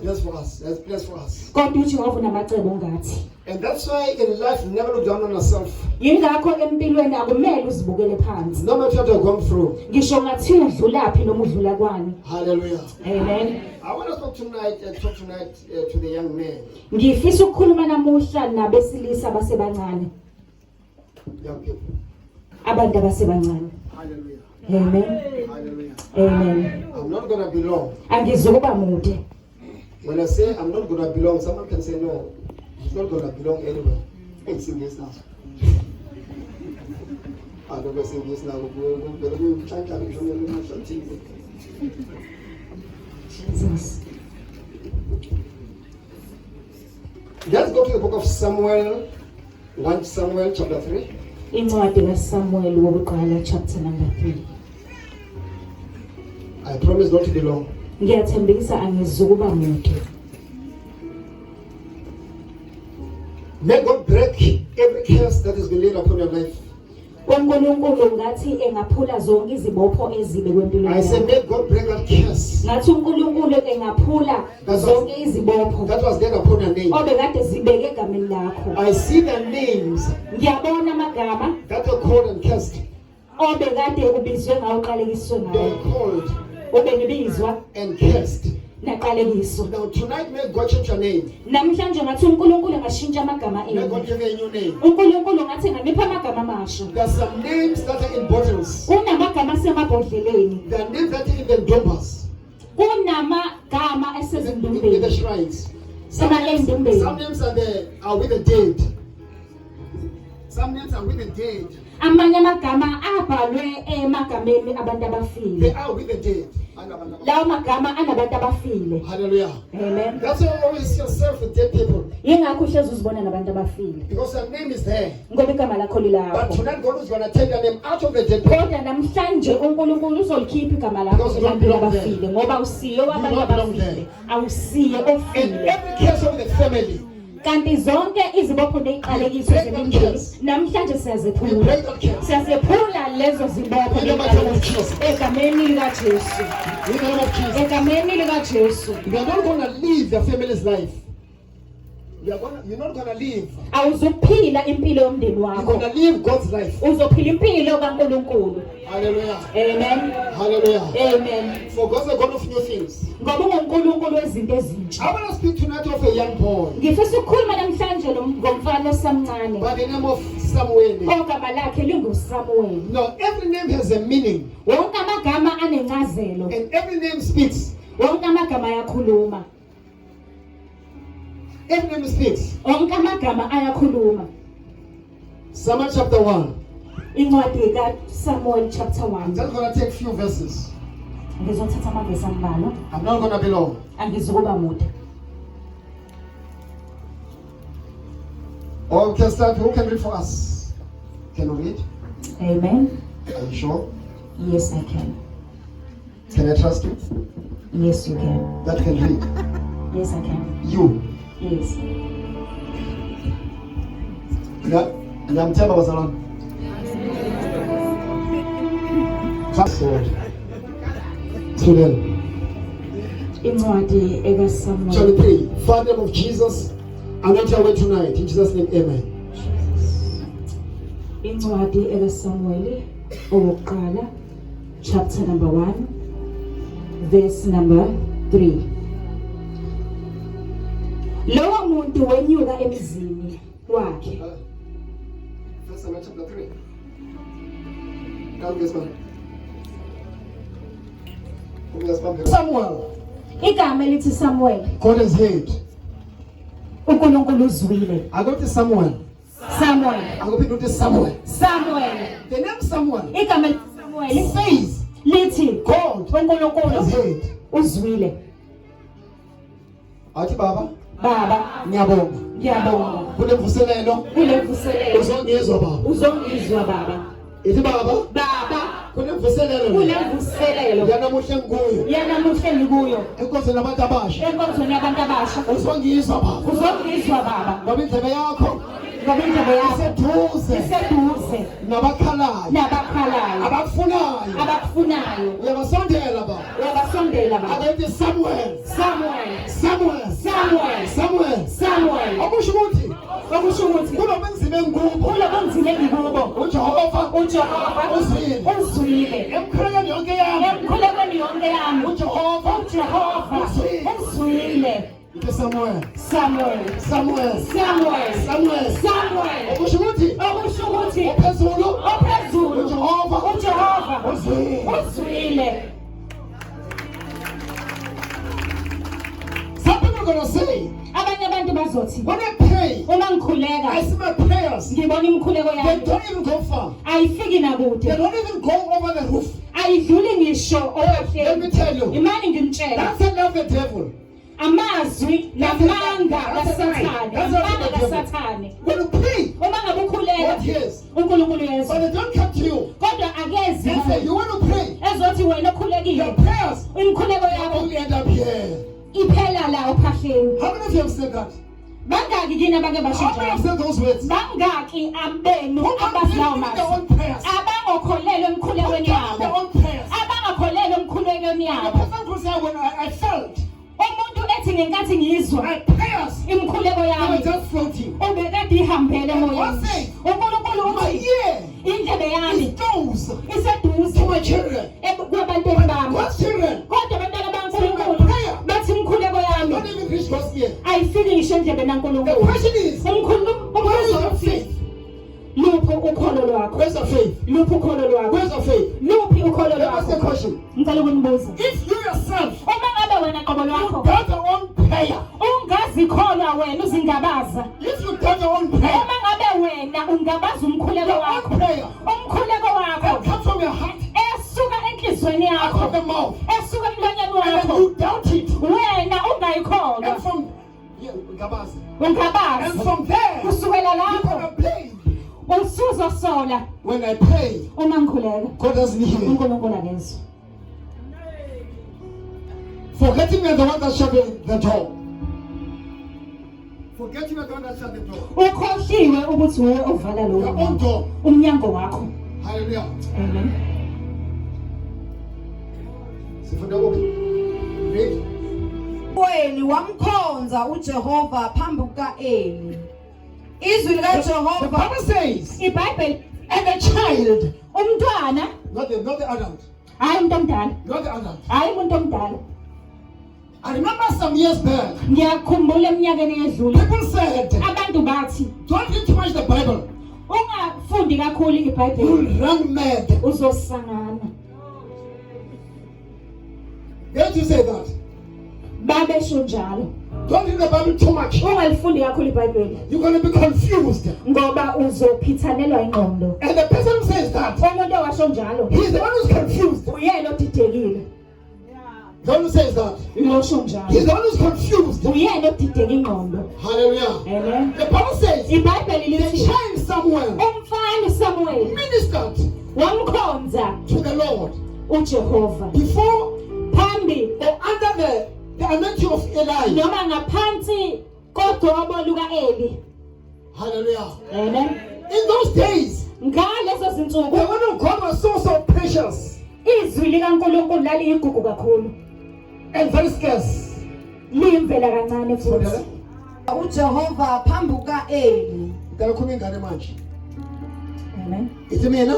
Bless for us. That's bless for us. Kodwa uJehova unamacebo ngathi. And that's why in life never look down on yourself. Yingakho empilweni akumele uzibukele phansi. No matter what you've gone through. Ngisho ngathi udlulaphi noma udlula kwani. Hallelujah. Amen. I want to talk tonight to the young men. Ngifisa ukukhuluma namuhla nabesilisa abasebancane. Young people. Abantu abasebancane. Hallelujah. Amen. Hallelujah. Amen. I'm not going to be long. Angizukuba mude. When I say I'm not going to belong, someone can say no. He's not going to belong anywhere. Hey, sing this now. I don't sing this now. Jesus. Let's go to the book of Samuel, 1 Samuel chapter 3. Incwadi kaSamuel wokuqala chapter number 3. I promise not to be long. Ngiyathembisa angizukuba mude. May God break every curse that has been laid upon your life. uNkulunkulu ngathi engaphula zonke izibopho ezibe kwempilo I say may God break that curse. Ngathi uNkulunkulu engaphula zonke izibopho That was then upon your name. obekade zibeke egameni lakho. I see the names Ngiyabona amagama that were called and cursed. obekade ubizwe ngawo uqalekiswe They ngawo. were called Ubenibizwa and cursed. naqalekiswa. Now tonight may God change your name. Namhlanje ngathi uNkulunkulu angashintsha amagama May enu. God give you a new name. uNkulunkulu ngathi ngamipha amagama amasha. There are some names that are in bottles. Kunamagama asemabhodleleni. There are names that are even dombas. Kunamagama In the esezindumbeni. shrines. Some names are with the dead. Some names are with the dead. Amanye amagama abhalwe emagameni abantu They abafile. are with the dead. Lawo magama anabantu abafile. Hallelujah. Amen. That's why you always see yourself with dead people. Yingakho uhlezi uzibona nabantu abafile. Because your name is there. Ngoba igama lakho But lilapho. tonight God is going to take your name out of the dead people. Kodwa namhlanje uNkulunkulu uzolikhipha igama lakho Because you don't ebantwini belong there. abafile ngoba usiyo wabantu don't belong abafile. there. Awusiye And ofile. every case of the family, Kanti zonke izibopho neziqalekiso zemindeni namhlanje we siyazephula. break that case. Siyazephula lezo zibopho In the name of Jesus. egameni likaJesu. In the name of Jesus. Egameni likaJesu. You are not going to live your family's life. You're not going to live. Awuzuphila impilo yomndeni You're wakho. going to live God's life. Uzophila impilo kaNkulunkulu. Hallelujah. Amen. Hallelujah. Amen. For God's a God of new things. Ngoba unguNkulunkulu wezinto ezintsha. I want to speak tonight of a young boy Ngifisa ukukhuluma namhlanje ngomfana osamncane. by the name of Samuel. Ogama lakhe linguSamuel. Now, every name has a meaning, Wonke amagama anencazelo. and every name speaks. Wonke amagama ayakhuluma. Every name speaks. Wonke amagama ayakhuluma. Samuel chapter 1. Incwadi kaSamuel chapter I'm 1. just going to take a few verses. Ngizothatha amavesi ambalwa. I'm not going to be long. Angizukuba mude. Or we can start. Who can read for us? Can we read? Amen. Are you sure? Yes, I can. Can I trust you? Yes, you can. That can read. Yes, I can. You. Yes. Nyamtema was alone. Fast forward. So then, Incwadi shall ekaSamuel. we pray? Father of Jesus, anoint your way tonight. In Jesus' name, amen. Incwadi ekaSamuel owokuqala chapter number 1 verse number 3. Lowo muntu wenyuka emzini wakhe. First Samuel chapter 3. Come this one. Samuel. Igama elithi Samuel. God has heard. uNkulunkulu uzwile. I go to Samuel. Samuel. I go to Samuel. Samuel. The name Samuel Igama elithi Samuel says lithi God uNkulunkulu has heard. uzwile. Athi baba, Baba, ngiyabonga. ngiyabonga. Kulemvuselelo. Kulemvuselelo. Uzongizwa baba. Uzongizwa baba. Ithi baba, Baba, kulemvuselelo. kulemvuselelo. Yanamuhle ngikuyo. Yanamuhle ngikuyo. Enkonzweni yabantu abasha. Enkonzweni yabantu abasha. Uzongizwa baba. Uzongizwa baba. Ngoba indlebe yakho ngoba indebe yakho iseduze iseduze nabakhalayo nabakhalayo abakufunayo abakufunayo. uyabasondela baba Uyabasondela baba. akethi Samuel Samuel. okusho ukuthi Okusho ukuthi kulo benzime ngubo kulo bunzima engikubo uJehova uzwile emkhulekweni yonke yami emkhulekweni yonke yami uJehova uzwile. Ite Samuel Okusho ukuthi phezulu uJehova uzwile. uzwile. Some people are gonna say Abanye abantu bazothi when I pray uma ngikhuleka I see my prayers ngibona imikhuleko they yami don't even go far, ayifiki they nakude, don't even go over the roof. ayidluli ngisho Let me tell you, imani ngimtshela that's the love of the devil. amazwi namanga That's a lie. kaSathane, That's a lie. amanga kaSathane. When you pray, Uma ngabe God ukhuleka hears, uNkulunkulu but yezwa, they don't come to you kodwa akezi and say you want to pray. ezothi wena Your ukhulekile prayers imikhuleko will yakho only end up here. iphela la ophahleni. How many of you have said that? Bangaki kini abake basho How many have njalo? said those words? Bangaki abenu Who don't abazilawo believe in their mazwi own prayers? abangakholelwa Who emkhulekweni don't have their yabo, own prayers? abangakholelwa emkhulekweni The yabo? person who said when I felt Umuntu ethi ngenkathi ngizwa my prayers imikhuleko they were yami just floating. ubekade ihambele God emoyeni. said, uNkulunkulu my uthi ear indlebe yami is closed iseduze to my children. kwabantwana bami, God's children kodwa abantwana baNkulunkulu bathi imikhuleko yami don't even reach God's ear. ayifiki ngisho endlebeni The kaNkulunkulu. question is, where's your faith? Luphi ukholo lwakho? Where's your faith? Luphi ukholo lwakho? Where's your faith? Luphi ukholo Let me ask the lwakho? question. Ngicela ukunibuza. If you yourself Uma ngabe wena qobo lwakho doubt your own prayer, ungazikholwa wena uzingabaza, if you doubt your own prayer, uma ngabe wena ungabaza umkhuleko your own wakho, prayer umkhuleko that wakho comes from your heart, esuka enhlizweni out of yakho, the mouth, esuka emlonyeni and then wakho, you doubt it, wena ungayikholwa, and from yeah, Gabazi. ungabaza And from there, kusukela you're lapho gonna blame. usuzosola. When I pray, Uma ngikhuleka God doesn't hear. uNkulunkulu akezwa. Forgetting you're the one that shut the door. Forgetting you're the one that shut the door. Ukhohliwe ukuthi wewe uvala lo Your own door. umnyango wakho. Hallelujah. Amen. Sifunda kuphi? Read. Eli wamkhonza uJehova phambi kuka-Eli. Izwi The likaJehova Bible says, iBhayibheli and the child, umntwana not the adult, hayi umuntu omdala, not the adult. hayi umuntu omdala. I remember some years back, Ngiyakhumbula eminyakeni edlule people said, abantu bathi don't read too much the Bible. ungafundi kakhulu iBhayibheli You'll run mad. uzosangana. Did you say that? Babesho njalo. Don't read the Bible too much. Ungalifundi kakhulu iBhayibheli You're going to be confused. ngoba uzophithanelwa ingqondo. And the person who says that, Umuntu owasho njalo he's the one who's confused. uyena odidekile. The one who says that, Losho he's njalo the one who's confused. uyena odideka ingqondo. Hallelujah. Amen. The Bible says, iBhayibheli the lithi child Samuel umfana uSamuel ministered wamkhonza to the Lord uJehova before phambi or under the anointing of Eli. noma ngaphansi kodobo luka-Eli. Hallelujah. Amen. In those days, Ngalezo the zinsuku word of God was so precious izwi likaNkulunkulu laliyigugu kakhulu, and very scarce. liyimvela kancane futhi. uJehova phambi kuka-Eli. Ngalakhuluma ingane manje. Amen. Ithi mina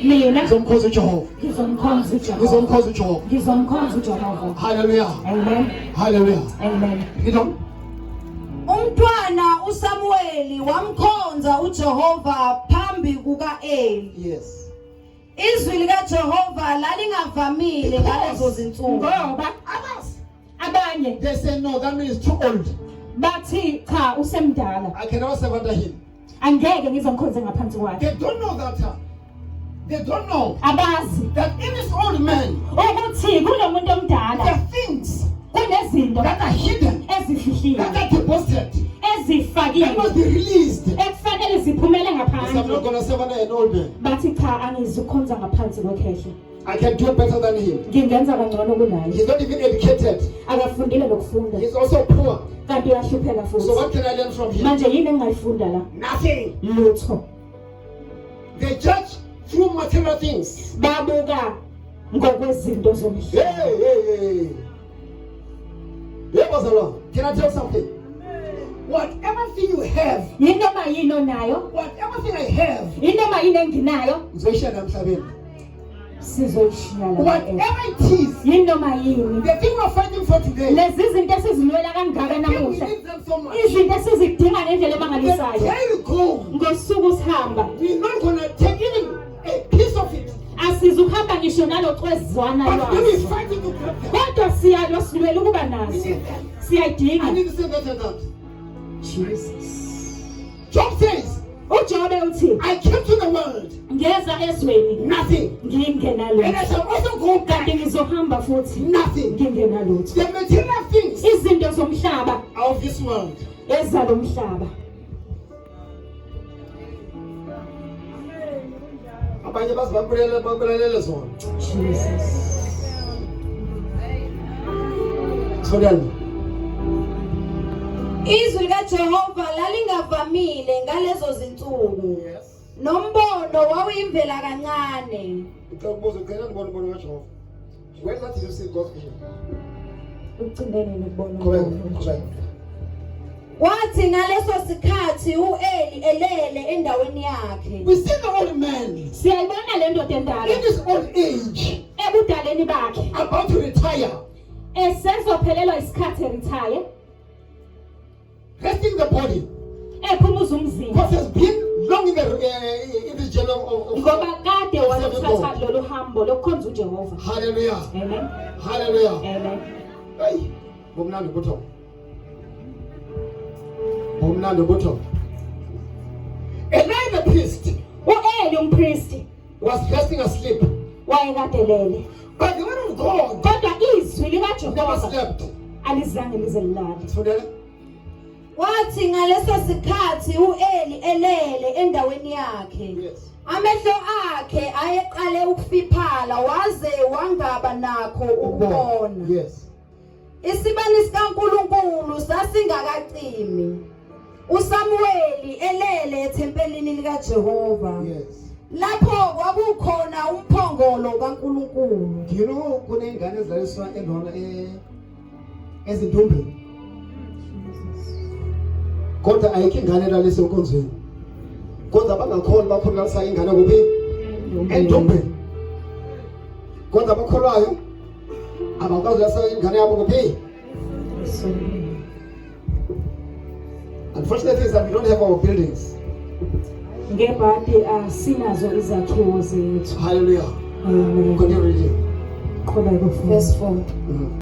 Mina ngizomkhoza uJehova. ngizomkhonza uJehova. Ngizomkhoza uJehova. Ngizomkhonza uJehova. Hallelujah. Amen. Hallelujah. Amen. You know, Umntwana uSamueli wamkhonza uJehova phambi kuka-Eli. yes. Izwi likaJehova lalingavamile ngalezo zinsuku. Ngoba Others, abanye they say no, that means too old. bathi cha usemdala, I can never serve under him. angeke ngizomkhonza ngaphansi kwakhe. They don't know that. They don't know Abazi that in this old man, ukuthi kulo muntu there omdala are things kunezinto that are hidden, ezifihliwe, that are deposited, that ezifakiwe must be released. ekufanele ziphumele Because I'm not ngaphandle. going to serve under an old man. Bathi cha angizukhonza ngaphansi kwekhehla, I can do better than him. ngingenza kangcono kunaye. He's not even educated. Akafundile lokufunda, He's also poor. kanti uyahlupheka So futhi. what can I learn from here? Manje yini engingayifunda la? Nothing. Lutho. They judge through material things. Babuka ngokwezinto Hey, zomhlaba. hey. Hey, Bazalwa, can I tell something? Whatever thing you have, Yinoma yini onayo, whatever thing I have, yinoma yini enginayo, uzoyishaya emhlabeni. sizoyishiya la. Whatever it is, Yinoma yini. the thing we're fighting for today, Lezi zinto esizilwela kangaka we namuhla. need them so much. Izinto esizidinga ngendlela The emangalisayo. day you go, Ngosuku sihamba, we're not gonna take even a piece of it, asizukuhamba ngisho nalocwezwana but we're lwazo. fighting to grab them. Kodwa siyalwa silwela ukuba We nazo. need them. I Siyayidinga. need to say that and that. Jesus. Job says, uJobe uthi I came to the world, ngeza ezweni nothing, ngingenalutho and I shall also go back, kanti ngizohamba futhi nothing. ngingenalutho. The material things Izinto zomhlaba of this world. ezalomhlaba. Abanye bakulelele zona. Jesus. Solani. Izwi likaJehova lalingavamile ngalezo zinsuku. Yes. Nombono wawuyimvela kancane. Ukubuza uqela ngibona kaJehova. Where did you see God's vision? Ugcinene nokubona. Correct. Wathi ngaleso sikhathi uEli elele endaweni yakhe. We see the old man Siyayibona le ndoda endala in his old age ebudaleni bakhe about to retire, esezophelelwa isikhathi retire resting the body. ephumuza umzimba Because has been long in the journey of ngoba kade waluthatha lolu hambo lokukhonza uJehova. Hallelujah. Amen. Hallelujah. Amen. Hey, bomnandi butho. Bomnandi butho. Eli the priest uEli umpristi was resting asleep, wayekadelele but the word of God kodwa izwi never likaJehova slept. alizange lize lilale. Fundele. Wathi ngaleso sikhathi uEli elele endaweni yakhe. Yes. Amehlo akhe ayeqale ukufiphala waze wangaba nakho ukubona. Yes. Isibani sikaNkulunkulu sasingakacimi. uSamueli elele ethempelini likaJehova. Yes. Lapho kwakukhona umphongolo kaNkulunkulu. Do you know kunengane ezaliswa endona ezintombini? Kodwa ayikho ingane lalise enkonzweni. Kodwa bangakhona bakholalisa ingane kuphi? Entombeni. Kodwa abakholwayo abakwazi ukulasa ingane yabo kuphi? Unfortunately is that we don't have our buildings. Ngebhadi asinazo izakhiwo zethu. Hallelujah. Amen. Continue reading. Qhubeka ufunda. Verse 4.